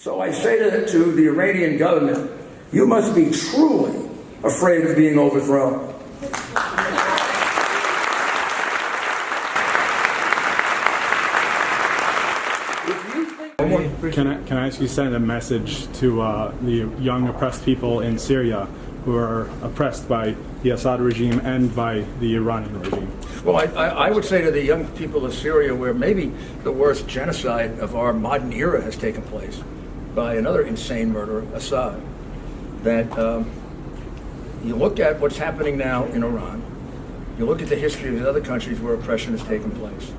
So I say to the Iranian government, you must be truly afraid of being overthrown. Can I ask you to send a message to the young oppressed people in Syria who are oppressed by the Assad regime and by the Iranian regime? Well, I would say to the young people of Syria, where maybe the worst genocide of our modern era has taken place by another insane murderer, Assad, that you look at what's happening now in Iran, you look at the history of the other countries where oppression has taken place.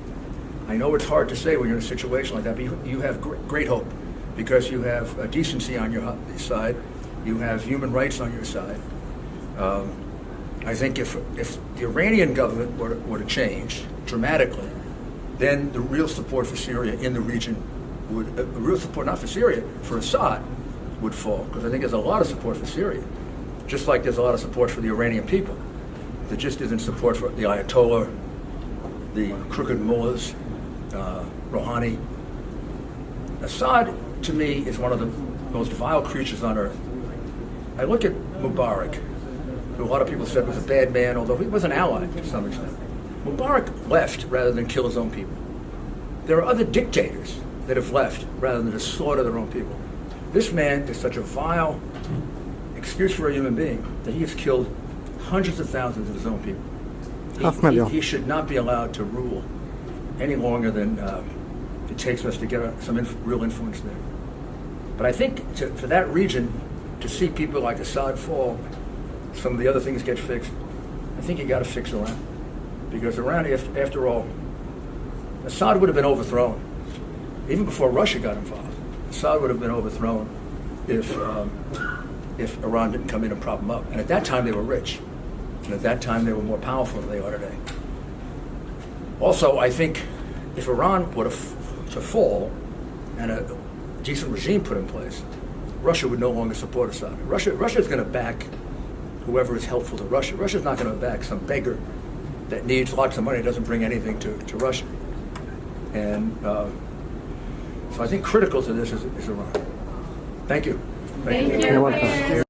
I know it's hard to say when you're in a situation like that, but you have great hope because you have decency on your side, you have human rights on your side. I think if the Iranian government were to change dramatically, then the real support for Syria in the region would, real support not for Syria, for Assad would fall, because I think there's a lot of support for Syria, just like there's a lot of support for the Iranian people. There just isn't support for the Ayatollah, the crooked mullahs, Rouhani. Assad, to me, is one of the most vile creatures on earth. I look at Mubarak, who a lot of people said was a bad man, although he was an ally to some extent. Mubarak left rather than kill his own people. There are other dictators that have left rather than to slaughter their own people. This man is such a vile excuse for a human being that he has killed hundreds of thousands of his own people. He should not be allowed to rule any longer than it takes us to get some real influence there. But I think for that region, to see people like Assad fall, some of the other things get fixed, I think you got to fix Iran. Because Iran, after all, Assad would have been overthrown. Even before Russia got involved, Assad would have been overthrown if Iran didn't come in and prop him up. And at that time, they were rich. And at that time, they were more powerful than they are today. Also, I think if Iran were to fall and a decent regime put in place, Russia would no longer support Assad. Russia is going to back whoever is helpful to Russia. Russia's not going to back some beggar that needs lots of money, doesn't bring anything to Russia. And so I think critical to this is Iran. Thank you. Thank you.